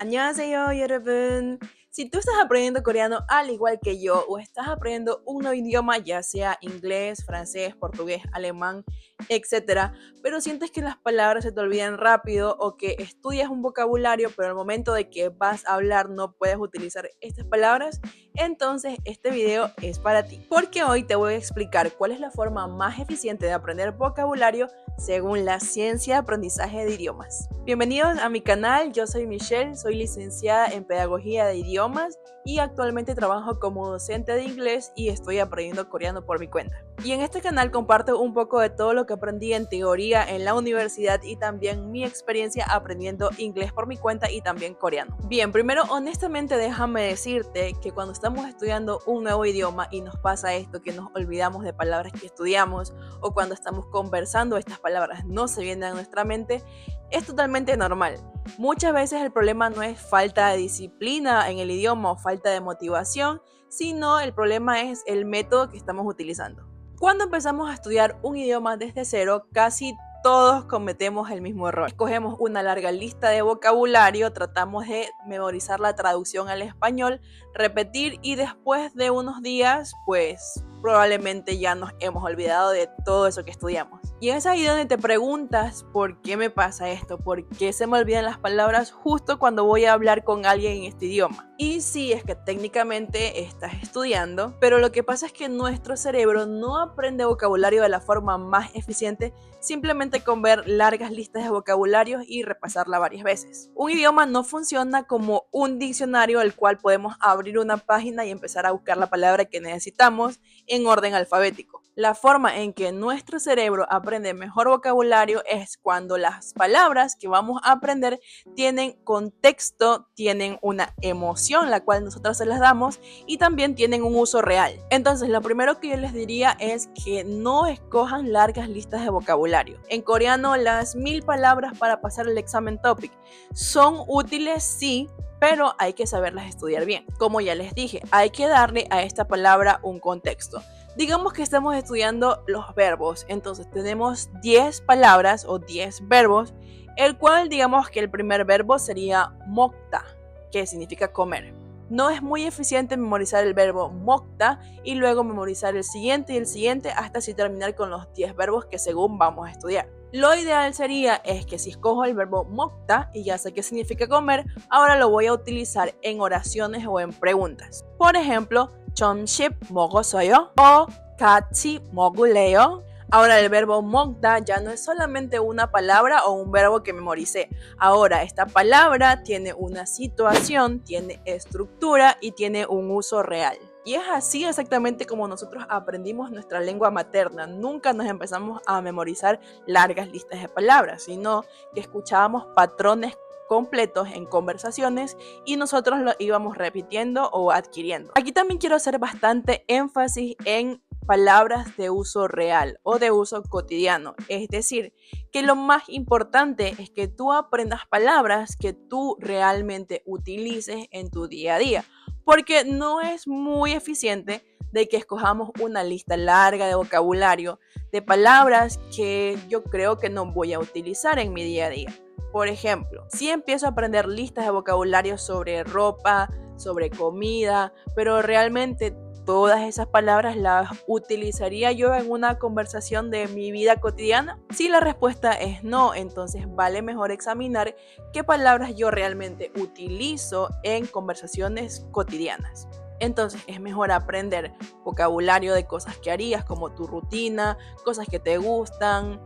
안녕하세요, 여러분. Si tú estás aprendiendo coreano al igual que yo o estás aprendiendo un nuevo idioma, ya sea inglés, francés, portugués, alemán, etcétera, pero sientes que las palabras se te olvidan rápido o que estudias un vocabulario, pero al momento de que vas a hablar no puedes utilizar estas palabras, entonces este video es para ti. Porque hoy te voy a explicar cuál es la forma más eficiente de aprender vocabulario según la ciencia de aprendizaje de idiomas. Bienvenidos a mi canal, yo soy Michelle, soy licenciada en Pedagogía de Idiomas y actualmente trabajo como docente de inglés y estoy aprendiendo coreano por mi cuenta. Y en este canal comparto un poco de todo lo que aprendí en teoría en la universidad y también mi experiencia aprendiendo inglés por mi cuenta y también coreano. Bien, primero honestamente déjame decirte que cuando estamos estudiando un nuevo idioma y nos pasa esto, que nos olvidamos de palabras que estudiamos o cuando estamos conversando estas palabras no se vienen a nuestra mente, es totalmente normal. Muchas veces el problema no es falta de disciplina en el idioma o falta de motivación, sino el problema es el método que estamos utilizando. Cuando empezamos a estudiar un idioma desde cero, casi todos cometemos el mismo error. Escogemos una larga lista de vocabulario, tratamos de memorizar la traducción al español, repetir y después de unos días, pues probablemente ya nos hemos olvidado de todo eso que estudiamos. Y es ahí donde te preguntas, ¿por qué me pasa esto? ¿Por qué se me olvidan las palabras justo cuando voy a hablar con alguien en este idioma? Y sí, es que técnicamente estás estudiando, pero lo que pasa es que nuestro cerebro no aprende vocabulario de la forma más eficiente simplemente con ver largas listas de vocabularios y repasarla varias veces. Un idioma no funciona como un diccionario al cual podemos abrir una página y empezar a buscar la palabra que necesitamos en orden alfabético. La forma en que nuestro cerebro aprende mejor vocabulario es cuando las palabras que vamos a aprender tienen contexto, tienen una emoción la cual nosotros se las damos y también tienen un uso real. Entonces, lo primero que yo les diría es que no escojan largas listas de vocabulario. En coreano, las 1000 palabras para pasar el examen TOPIK son útiles, sí, pero hay que saberlas estudiar bien. Como ya les dije, hay que darle a esta palabra un contexto. Digamos que estamos estudiando los verbos, entonces tenemos 10 palabras o 10 verbos, el cual digamos que el primer verbo sería 먹다, que significa comer. No es muy eficiente memorizar el verbo 먹다 y luego memorizar el siguiente y el siguiente hasta así terminar con los 10 verbos que según vamos a estudiar. Lo ideal sería es que si escojo el verbo 먹다 y ya sé qué significa comer, ahora lo voy a utilizar en oraciones o en preguntas. Por ejemplo, 점심 먹었어요? O 같이 먹을래요? Ahora el verbo 먹다 ya no es solamente una palabra o un verbo que memoricé. Ahora esta palabra tiene una situación, tiene estructura y tiene un uso real. Y es así exactamente como nosotros aprendimos nuestra lengua materna. Nunca nos empezamos a memorizar largas listas de palabras, sino que escuchábamos patrones completos en conversaciones y nosotros lo íbamos repitiendo o adquiriendo. Aquí también quiero hacer bastante énfasis en palabras de uso real o de uso cotidiano, es decir, que lo más importante es que tú aprendas palabras que tú realmente utilices en tu día a día, porque no es muy eficiente de que escojamos una lista larga de vocabulario de palabras que yo creo que no voy a utilizar en mi día a día. Por ejemplo, si empiezo a aprender listas de vocabulario sobre ropa, sobre comida, pero realmente todas esas palabras las utilizaría yo en una conversación de mi vida cotidiana. Si la respuesta es no, entonces vale mejor examinar qué palabras yo realmente utilizo en conversaciones cotidianas. Entonces es mejor aprender vocabulario de cosas que harías, como tu rutina, cosas que te gustan,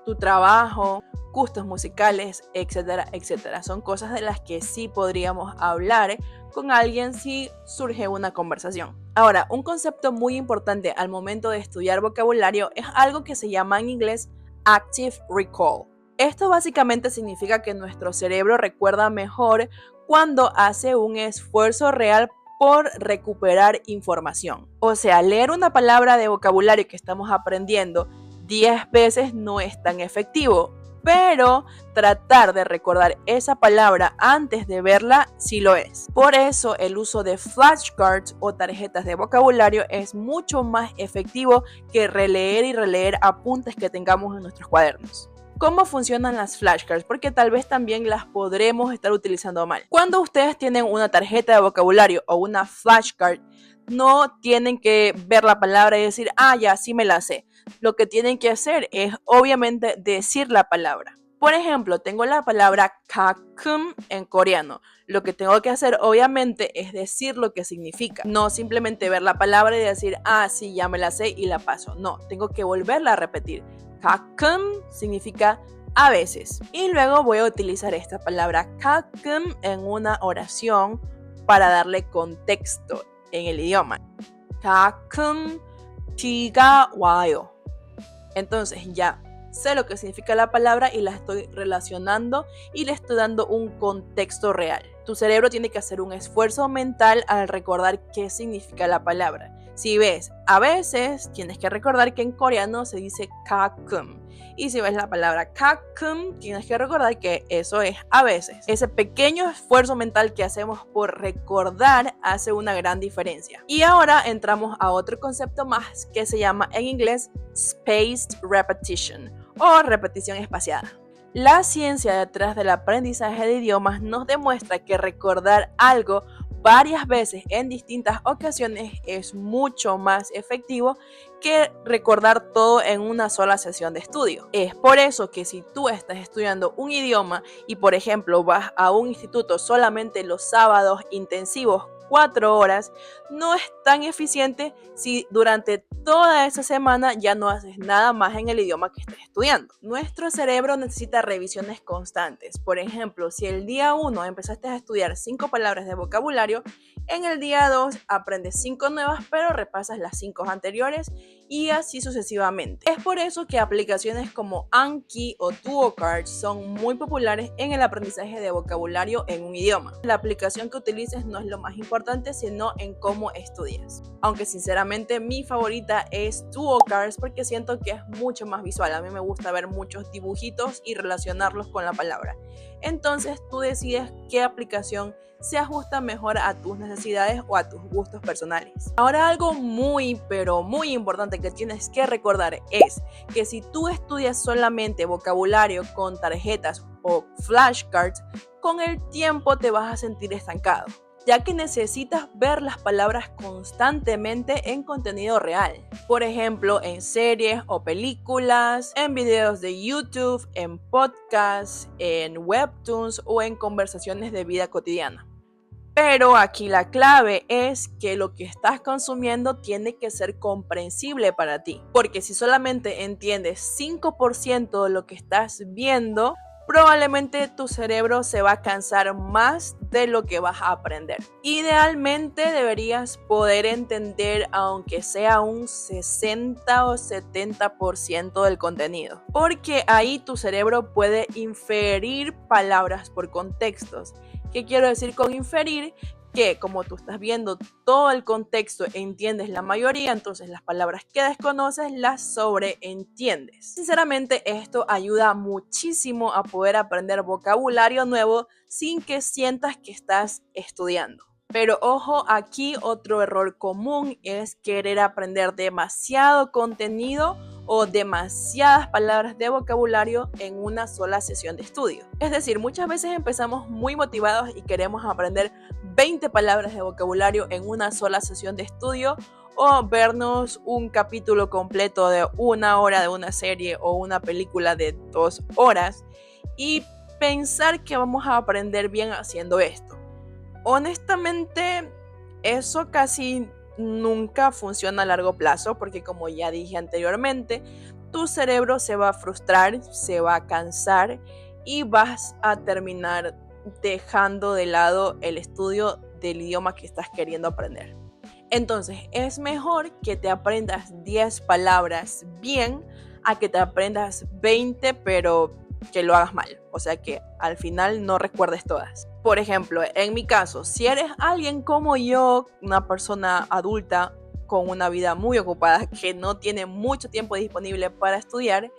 tu trabajo, gustos musicales, etcétera, etcétera. Son cosas de las que sí podríamos hablar con alguien si surge una conversación. Ahora, un concepto muy importante al momento de estudiar vocabulario es algo que se llama en inglés active recall. Esto básicamente significa que nuestro cerebro recuerda mejor cuando hace un esfuerzo real por recuperar información. O sea, leer una palabra de vocabulario que estamos aprendiendo 10 veces no es tan efectivo, pero tratar de recordar esa palabra antes de verla sí lo es. Por eso el uso de flashcards o tarjetas de vocabulario es mucho más efectivo que releer y releer apuntes que tengamos en nuestros cuadernos. cómo funcionan las flashcards, porque tal vez también las podremos estar utilizando mal. Cuando ustedes tienen una tarjeta de vocabulario o una flashcard, no tienen que ver la palabra y decir, ya, sí me la sé. Lo que tienen que hacer es, obviamente, decir la palabra. Por ejemplo, tengo la palabra kakum en coreano. Lo que tengo que hacer, obviamente, es decir lo que significa. No simplemente ver la palabra y decir, sí, ya me la sé y la paso. No, tengo que volverla a repetir. Kakum significa a veces. Y luego voy a utilizar esta palabra kakum en una oración para darle contexto en el idioma. 가끔 비가 와요. Entonces ya sé lo que significa la palabra y la estoy relacionando y le estoy dando un contexto real. Tu cerebro tiene que hacer un esfuerzo mental al recordar qué significa la palabra. Si ves a veces, tienes que recordar que en coreano se dice 가끔. Y si ves la palabra 가끔, tienes que recordar que eso es a veces. Ese pequeño esfuerzo mental que hacemos por recordar hace una gran diferencia. Y ahora entramos a otro concepto más que se llama en inglés spaced repetition o repetición espaciada. La ciencia detrás del aprendizaje de idiomas nos demuestra que recordar algo varias veces en distintas ocasiones es mucho más efectivo que recordar todo en una sola sesión de estudio. Es por eso que si tú estás estudiando un idioma y por ejemplo vas a un instituto solamente los sábados intensivos 4 horas, no es tan eficiente si durante toda esa semana ya no haces nada más en el idioma que estés estudiando. Nuestro cerebro necesita revisiones constantes. Por ejemplo, si el día 1 empezaste a estudiar 5 palabras de vocabulario, en el día 2 aprendes 5 nuevas, pero repasas las 5 anteriores y así sucesivamente. Es por eso que aplicaciones como Anki o Duocards son muy populares en el aprendizaje de vocabulario en un idioma. La aplicación que utilices no es lo más importante, sino en cómo estudias. Aunque sinceramente mi favorita es Duocards porque siento que es mucho más visual. A mí me gusta ver muchos dibujitos y relacionarlos con la palabra. Entonces tú decides qué aplicación se ajusta mejor a tus necesidades o a tus gustos personales. Ahora algo muy pero muy importante que tienes que recordar es que si tú estudias solamente vocabulario con tarjetas o flashcards, con el tiempo te vas a sentir estancado, ya que necesitas ver las palabras constantemente en contenido real. Por ejemplo, en series o películas, en videos de YouTube, en podcasts, en webtoons o en conversaciones de vida cotidiana. Pero aquí la clave es que lo que estás consumiendo tiene que ser comprensible para ti. Porque si solamente entiendes 5% de lo que estás viendo, probablemente tu cerebro se va a cansar más de lo que vas a aprender. Idealmente deberías poder entender aunque sea un 60 o 70% del contenido, porque ahí tu cerebro puede inferir palabras por contextos. ¿Qué quiero decir con inferir? Que como tú estás viendo todo el contexto e entiendes la mayoría, entonces las palabras que desconoces las sobreentiendes. Sinceramente, esto ayuda muchísimo a poder aprender vocabulario nuevo sin que sientas que estás estudiando. Pero ojo, aquí otro error común es querer aprender demasiado contenido o demasiadas palabras de vocabulario en una sola sesión de estudio. Es decir, muchas veces empezamos muy motivados y queremos aprender 20 palabras de vocabulario en una sola sesión de estudio o vernos un capítulo completo de 1 hora de una serie o una película de 2 horas y pensar que vamos a aprender bien haciendo esto. Honestamente, eso casi nunca funciona a largo plazo porque, como ya dije anteriormente, tu cerebro se va a frustrar, se va a cansar y vas a terminar dejando de lado el estudio del idioma que estás queriendo aprender. Entonces, es mejor que te aprendas 10 palabras bien a que te aprendas 20 pero que lo hagas mal, o sea que al final no recuerdes todas. Por ejemplo, en mi caso, si eres alguien como yo, una persona adulta con una vida muy ocupada que no tiene mucho tiempo disponible para estudiar,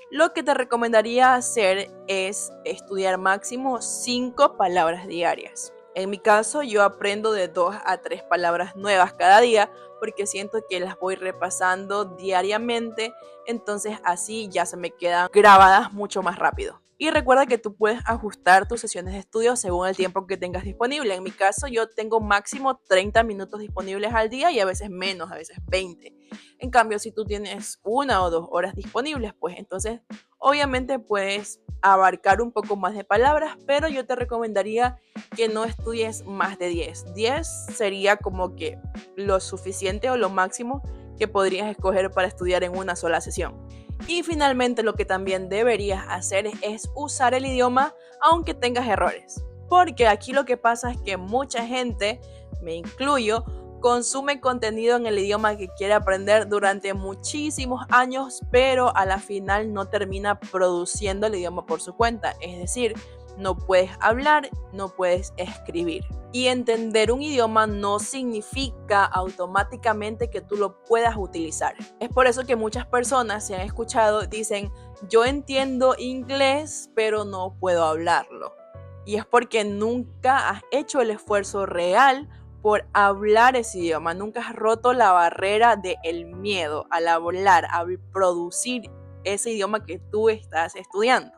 lo que te recomendaría hacer es estudiar máximo 5 palabras diarias. En mi caso, yo aprendo de 2 a 3 palabras nuevas cada día porque siento que las voy repasando diariamente, entonces así ya se me quedan grabadas mucho más rápido. Y recuerda que tú puedes ajustar tus sesiones de estudio según el tiempo que tengas disponible. En mi caso, yo tengo máximo 30 minutos disponibles al día y a veces menos, a veces 20. En cambio, si tú tienes 1 o 2 horas disponibles, pues entonces obviamente puedes abarcar un poco más de palabras, pero yo te recomendaría que no estudies más de 10. 10 sería como que lo suficiente o lo máximo que podrías escoger para estudiar en una sola sesión. Y finalmente lo que también deberías hacer es usar el idioma aunque tengas errores. Porque aquí lo que pasa es que mucha gente, me incluyo, consume contenido en el idioma que quiere aprender durante muchísimos años, pero a la final no termina produciendo el idioma por su cuenta. Es decir, no puedes hablar, no puedes escribir. Y entender un idioma no significa automáticamente que tú lo puedas utilizar. Es por eso que muchas personas, se han escuchado, dicen, yo entiendo inglés, pero no puedo hablarlo. Y es porque nunca has hecho el esfuerzo real por hablar ese idioma, nunca has roto la barrera del miedo al hablar, a producir ese idioma que tú estás estudiando.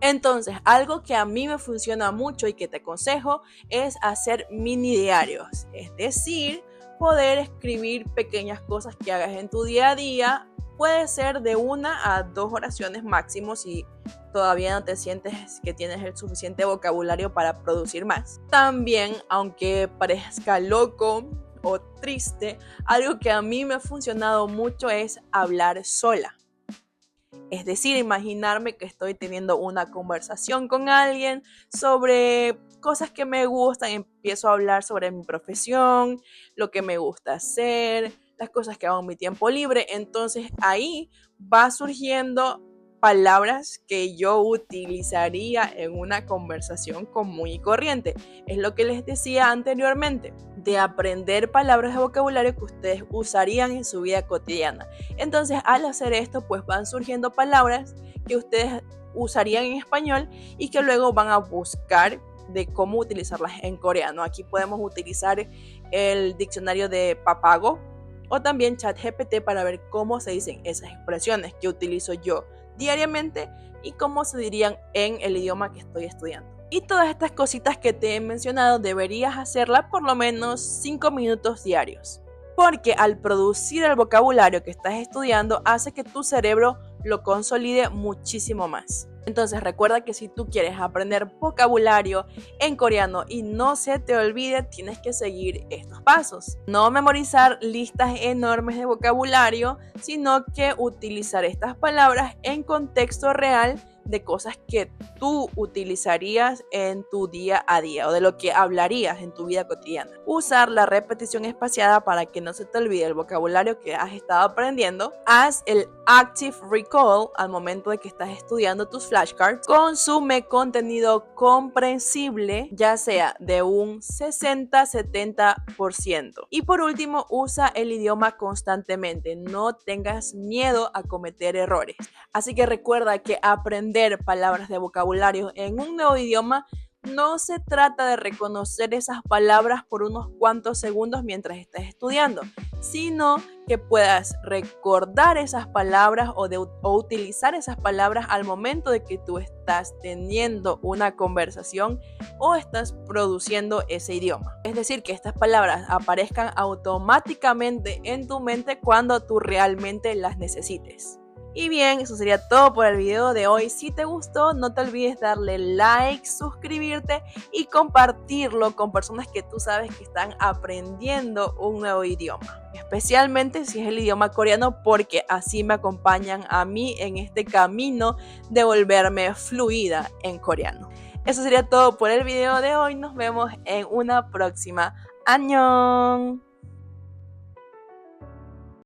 Entonces, algo que a mí me funciona mucho y que te aconsejo es hacer mini diarios, es decir, poder escribir pequeñas cosas que hagas en tu día a día. Puede ser de 1 a 2 oraciones máximo si todavía no te sientes que tienes el suficiente vocabulario para producir más. También, aunque parezca loco o triste, algo que a mí me ha funcionado mucho es hablar sola. Es decir, imaginarme que estoy teniendo una conversación con alguien sobre cosas que me gustan, empiezo a hablar sobre mi profesión, lo que me gusta hacer, las cosas que hago en mi tiempo libre. Entonces ahí va surgiendo palabras que yo utilizaría en una conversación común y corriente. Es lo que les decía anteriormente, de aprender palabras de vocabulario que ustedes usarían en su vida cotidiana. Entonces, al hacer esto, pues van surgiendo palabras que ustedes usarían en español y que luego van a buscar de cómo utilizarlas en coreano. Aquí podemos utilizar el diccionario de Papago o también ChatGPT para ver cómo se dicen esas expresiones que utilizo yo diariamente y cómo se dirían en el idioma que estoy estudiando. Y todas estas cositas que te he mencionado deberías hacerlas por lo menos 5 minutos diarios. Porque al producir el vocabulario que estás estudiando hace que tu cerebro lo consolide muchísimo más. Entonces recuerda que si tú quieres aprender vocabulario en coreano y no se te olvide, tienes que seguir estos pasos. No memorizar listas enormes de vocabulario, sino que utilizar estas palabras en contexto real de cosas que tú utilizarías en tu día a día o de lo que hablarías en tu vida cotidiana. Usar la repetición espaciada para que no se te olvide el vocabulario que has estado aprendiendo. Haz el active recall al momento de que estás estudiando tus flashcards. Consume contenido comprensible, ya sea de un 60-70%. Y por último, usa el idioma constantemente. No tengas miedo a cometer errores. Así que recuerda que aprender palabras de vocabulario en un nuevo idioma no se trata de reconocer esas palabras por unos cuantos segundos mientras estés estudiando, sino que puedas recordar esas palabras o utilizar esas palabras al momento de que tú estás teniendo una conversación o estás produciendo ese idioma. Es decir, que estas palabras aparezcan automáticamente en tu mente cuando tú realmente las necesites. Y bien, eso sería todo por el video de hoy. Si te gustó, no te olvides darle like, suscribirte y compartirlo con personas que tú sabes que están aprendiendo un nuevo idioma. Especialmente si es el idioma coreano, porque así me acompañan a mí en este camino de volverme fluida en coreano. Eso sería todo por el video de hoy. Nos vemos en una próxima. ¡Annyeong!